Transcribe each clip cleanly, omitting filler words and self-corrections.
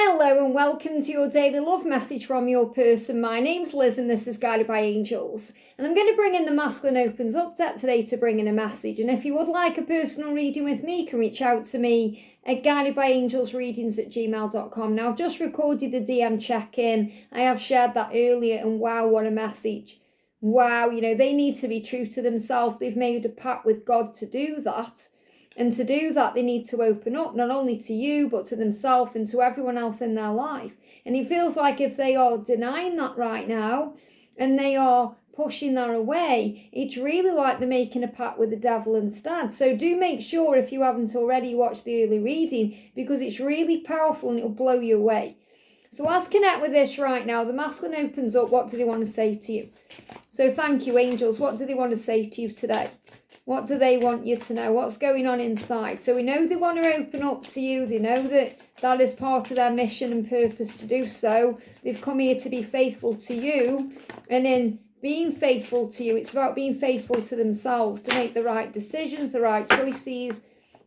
Hello and welcome to your daily love message from your person. My name's Liz and this is Guided by Angels. And I'm going to bring in the Masculine Opens Up deck today to bring in a message. And if you would like a personal reading with me, you can reach out to me at guidedbyangelsreadings@gmail.com. Now, I've just recorded the DM check-in. I have shared that earlier and wow, what a message. Wow, they need to be true to themselves. They've made a pact with God to do that. And to do that, they need to open up, not only to you, but to themselves and to everyone else in their life. And it feels like if they are denying that right now, and they are pushing that away, it's really like they're making a pact with the devil instead. So do make sure, if you haven't already, watched the early reading, because it's really powerful and it'll blow you away. So let's connect with this right now. The Masculine Opens Up. What do they want to say to you? So thank you, angels. What do they want to say to you today? What do they want you to know? What's going on inside? So we know they want to open up to you. They know that that is part of their mission and purpose to do so. They've come here to be faithful to you. And in being faithful to you, it's about being faithful to themselves, to make the right decisions, the right choices,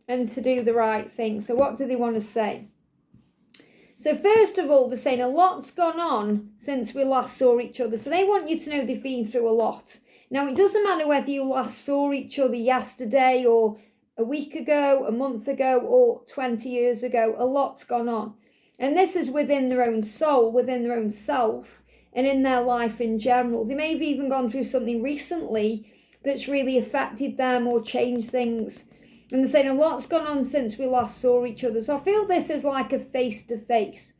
and to do the right thing. So what do they want to say? So first of all, they're saying a lot's gone on since we last saw each other. So they want you to know they've been through a lot. Now, it doesn't matter whether you last saw each other yesterday or a week ago, a month ago, or 20 years ago. A lot's gone on. And this is within their own soul, within their own self, and in their life in general. They may have even gone through something recently that's really affected them or changed things. And they're saying a lot's gone on since we last saw each other. So I feel this is like a face-to-face.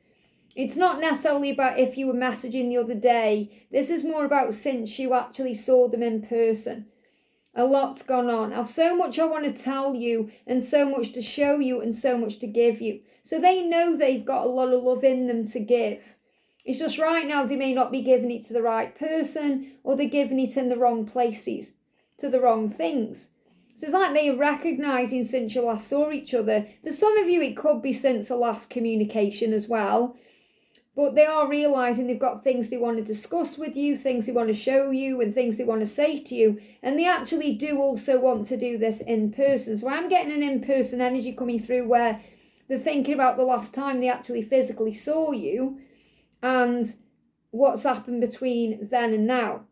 It's not necessarily about if you were messaging the other day. This is more about since you actually saw them in person. A lot's gone on. I've so much I want to tell you, and so much to show you, and so much to give you. So they know they've got a lot of love in them to give. It's just right now they may not be giving it to the right person, or they're giving it in the wrong places, to the wrong things. So it's like they are recognising since you last saw each other. For some of you, it could be since the last communication as well. But they are realising they've got things they want to discuss with you, things they want to show you, and things they want to say to you. And they actually do also want to do this in person. So I'm getting an in-person energy coming through where they're thinking about the last time they actually physically saw you and what's happened between then and now.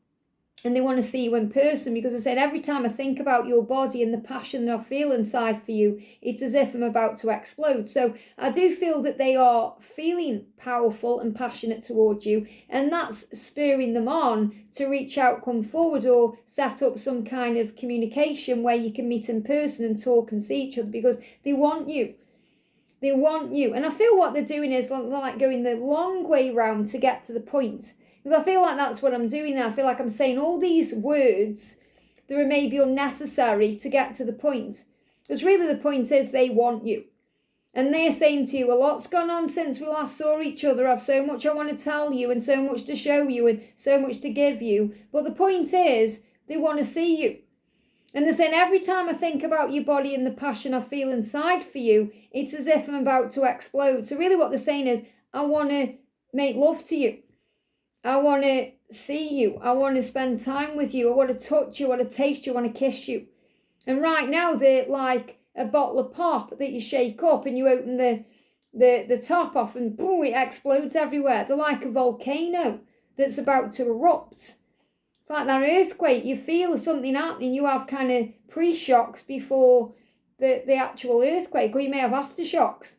And they want to see you in person, because I said every time I think about your body and the passion that I feel inside for you, it's as if I'm about to explode. So I do feel that they are feeling powerful and passionate towards you, and that's spurring them on to reach out, come forward, or set up some kind of communication where you can meet in person and talk and see each other, because they want you. They want you. And I feel what they're doing is like going the long way round to get to the point. Because I feel like that's what I'm doing now. I feel like I'm saying all these words that are maybe unnecessary to get to the point. Because really the point is they want you. And they're saying to you, a lot's gone on since we last saw each other. I've so much I want to tell you, and so much to show you, and so much to give you. But the point is, they want to see you. And they're saying every time I think about your body and the passion I feel inside for you, it's as if I'm about to explode. So really what they're saying is, I want to make love to you. I want to see you. I want to spend time with you. I want to touch you. I want to taste you. I want to kiss you. And right now they're like a bottle of pop that you shake up and you open the top off and boom, it explodes everywhere. They're like a volcano that's about to erupt. It's like that earthquake. You feel something happening. You have kind of pre-shocks before the actual earthquake, or you may have aftershocks.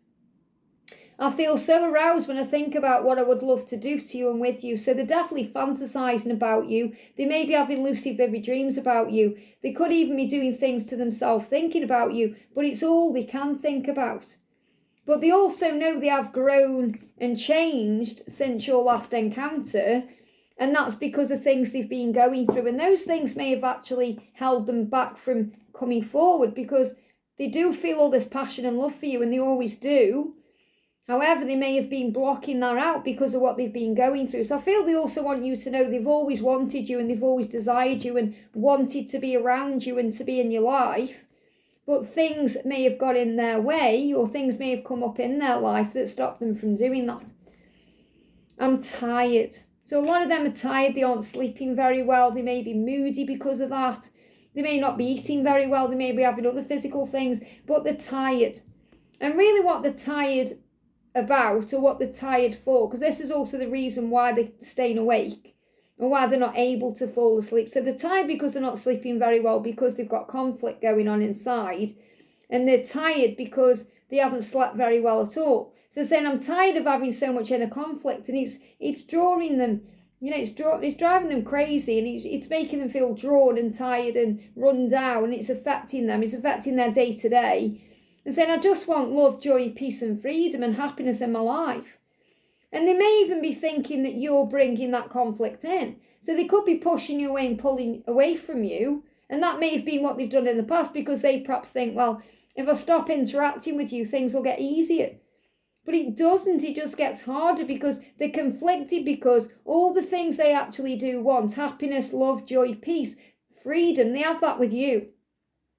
I feel so aroused when I think about what I would love to do to you and with you. So they're definitely fantasizing about you. They may be having lucid, vivid dreams about you. They could even be doing things to themselves, thinking about you, but it's all they can think about. But they also know they have grown and changed since your last encounter, and that's because of things they've been going through. And those things may have actually held them back from coming forward, because they do feel all this passion and love for you, and they always do. However, they may have been blocking that out because of what they've been going through. So I feel they also want you to know they've always wanted you, and they've always desired you and wanted to be around you and to be in your life. But things may have got in their way, or things may have come up in their life that stopped them from doing that. I'm tired. So a lot of them are tired. They aren't sleeping very well. They may be moody because of that. They may not be eating very well. They may be having other physical things, but they're tired. And really what they're tired about or what they're tired for, because this is also the reason why they're staying awake or why they're not able to fall asleep. So they're tired because they're not sleeping very well, because they've got conflict going on inside, and they're tired because they haven't slept very well at all. So saying, I'm tired of having so much inner conflict, and it's drawing them, it's driving them crazy, and it's making them feel drawn and tired and run down, and it's affecting them, it's affecting their day-to-day. And saying, I just want love, joy, peace and freedom and happiness in my life. And they may even be thinking that you're bringing that conflict in. So they could be pushing you away and pulling away from you. And that may have been what they've done in the past, because they perhaps think, well, if I stop interacting with you, things will get easier. But it doesn't. It just gets harder, because they're conflicted, because all the things they actually do want, happiness, love, joy, peace, freedom, they have that with you.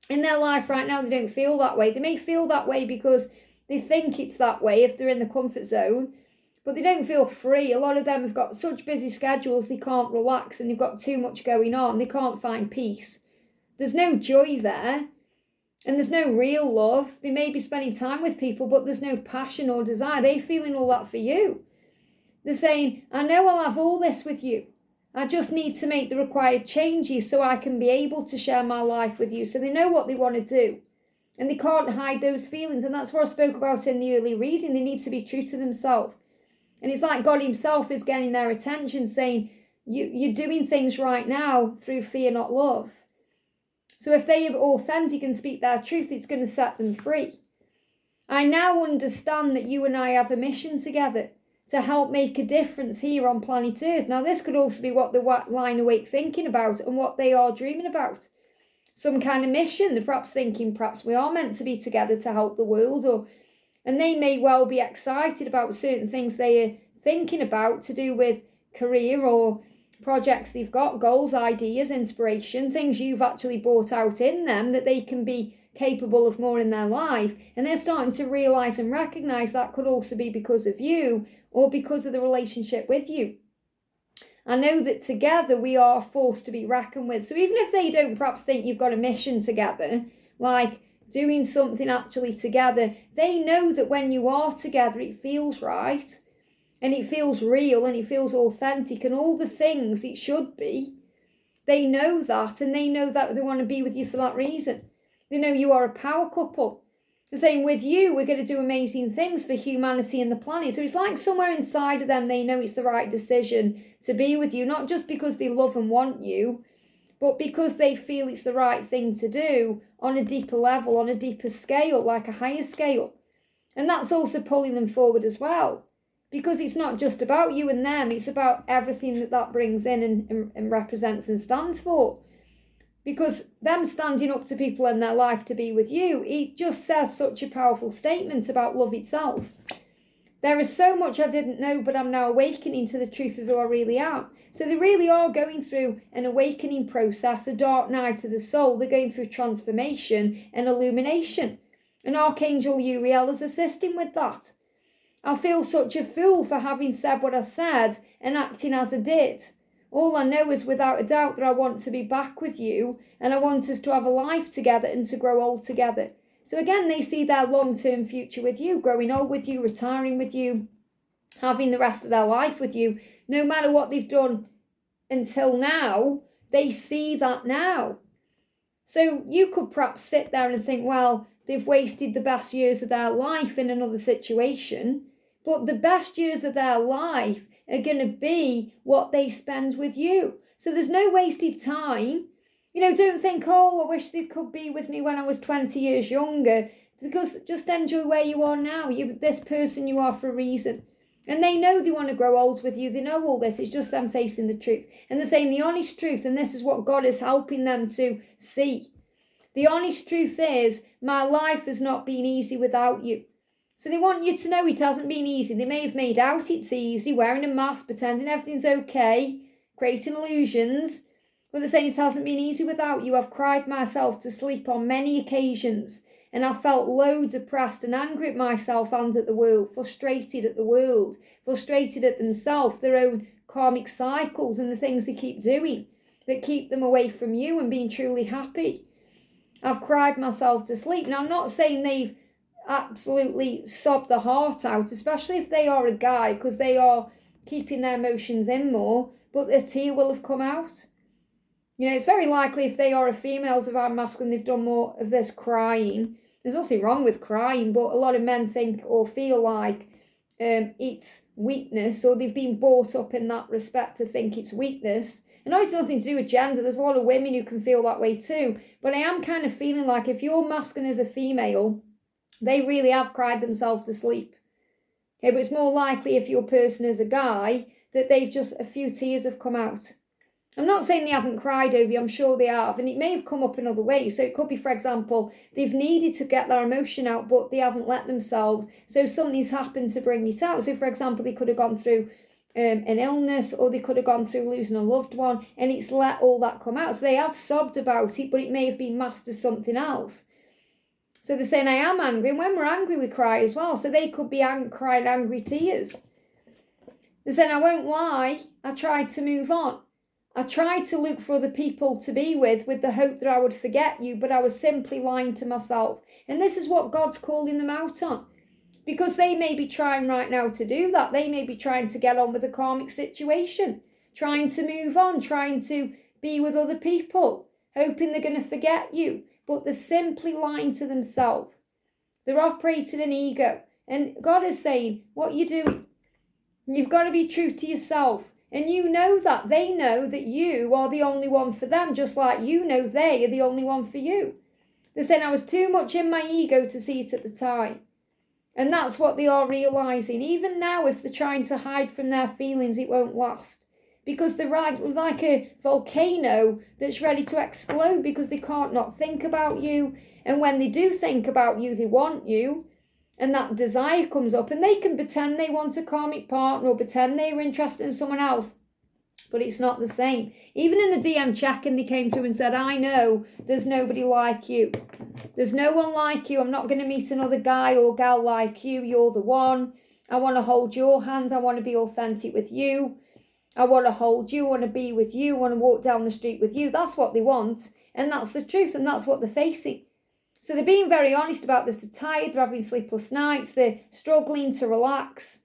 In their life right now, they don't feel that way. They may feel that way because they think it's that way if they're in the comfort zone, but they don't feel free. A lot of them have got such busy schedules, they can't relax, and they've got too much going on. They can't find peace. There's no joy there, and there's no real love. They may be spending time with people, but there's no passion or desire. They're feeling all that for you. They're saying, I know I'll have all this with you. I just need to make the required changes so I can be able to share my life with you. So they know what they want to do, and they can't hide those feelings. And that's what I spoke about in the early reading. They need to be true to themselves. And it's like God himself is getting their attention, saying, you're doing things right now through fear, not love. So if they are authentic and speak their truth, it's going to set them free. I now understand that you and I have a mission together to help make a difference here on planet Earth. Now, this could also be what they're lying awake thinking about and what they are dreaming about. Some kind of mission. They're perhaps thinking, perhaps we are meant to be together to help the world, and they may well be excited about certain things they are thinking about to do with career or projects they've got, goals, ideas, inspiration, things you've actually brought out in them that they can be capable of more in their life. And they're starting to realise and recognise that could also be because of you, or because of the relationship with you. I know that together we are a force to be reckoned with. So even if they don't perhaps think you've got a mission together, like doing something actually together, they know that when you are together, it feels right, and it feels real, and it feels authentic, and all the things it should be. They know that, and they know that they want to be with you for that reason. They know you are a power couple. They're saying, with you, we're going to do amazing things for humanity and the planet. So it's like somewhere inside of them, they know it's the right decision to be with you, not just because they love and want you, but because they feel it's the right thing to do on a deeper level, on a deeper scale, like a higher scale. And that's also pulling them forward as well, because it's not just about you and them, it's about everything that brings in and represents and stands for. Because them standing up to people in their life to be with you, it just says such a powerful statement about love itself. There is so much I didn't know, but I'm now awakening to the truth of who I really am. So they really are going through an awakening process, a dark night of the soul. They're going through transformation and illumination. And Archangel Uriel is assisting with that. I feel such a fool for having said what I said and acting as I did. All I know is without a doubt that I want to be back with you, and I want us to have a life together and to grow old together. So again, they see their long-term future with you, growing old with you, retiring with you, having the rest of their life with you. No matter what they've done until now, they see that now. So you could perhaps sit there and think, well, they've wasted the best years of their life in another situation, but the best years of their life are going to be what they spend with you. So there's no wasted time. Don't think, oh, I wish they could be with me when I was 20 years younger, because just enjoy where you are now. You're this person you are for a reason. And they know they want to grow old with you. They know all this. It's just them facing the truth. And they're saying the honest truth, and this is what God is helping them to see. The honest truth is, my life has not been easy without you. So they want you to know it hasn't been easy. They may have made out it's easy, wearing a mask, pretending everything's okay, creating illusions. But they're saying it hasn't been easy without you. I've cried myself to sleep on many occasions, and I felt low, depressed and angry at myself and at the world, frustrated at the world, frustrated at themselves, their own karmic cycles and the things they keep doing that keep them away from you and being truly happy. I've cried myself to sleep. Now, I'm not saying they've absolutely sob the heart out, especially if they are a guy, because they are keeping their emotions in more, but the tear will have come out. You know, it's very likely if they are a female divine masculine, they've done more of this crying. There's nothing wrong with crying, but a lot of men think or feel like it's weakness, or they've been brought up in that respect to think it's weakness. And it's nothing to do with gender. There's a lot of women who can feel that way too. But I am kind of feeling like if your masculine is a female, they really have cried themselves to sleep. Okay, but it's more likely if your person is a guy that they've just, a few tears have come out. I'm not saying they haven't cried over you, I'm sure they have, and it may have come up in other ways. So it could be, for example, they've needed to get their emotion out, but they haven't let themselves. So something's happened to bring it out. So, for example, they could have gone through an illness, or they could have gone through losing a loved one, and it's let all that come out. So they have sobbed about it, but it may have been masked as something else. So they're saying, I am angry, and when we're angry, we cry as well. So they could be crying angry tears. They're saying, I won't lie, I tried to move on. I tried to look for other people to be with the hope that I would forget you, but I was simply lying to myself. And this is what God's calling them out on. Because they may be trying right now to do that. They may be trying to get on with the karmic situation, trying to move on, trying to be with other people, hoping they're going to forget you. But they're simply lying to themselves. They're operating in ego. And God is saying, what you're doing, you've got to be true to yourself. And you know that. They know that you are the only one for them, just like you know they are the only one for you. They're saying, I was too much in my ego to see it at the time. And that's what they are realising. Even now, if they're trying to hide from their feelings, it won't last. Because they're like a volcano that's ready to explode, because they can't not think about you. And when they do think about you, they want you. And that desire comes up, and they can pretend they want a karmic partner or pretend they were interested in someone else. But it's not the same. Even in the DM check-in, they came through and said, I know there's nobody like you. There's no one like you. I'm not going to meet another guy or gal like you. You're the one. I want to hold your hand. I want to be authentic with you. I want to hold you. I want to be with you. I want to walk down the street with you. That's what they want. And that's the truth. And that's what they're facing. So they're being very honest about this. They're tired, they're having sleepless nights, they're struggling to relax,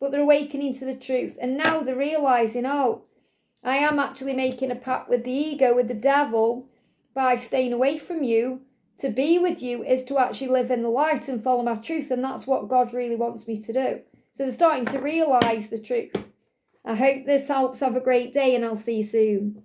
but they're awakening to the truth. And now they're realising, oh, I am actually making a pact with the ego, with the devil, by staying away from you. To be with you is to actually live in the light and follow my truth, and that's what God really wants me to do. So they're starting to realise the truth. I hope this helps. Have a great day, and I'll see you soon.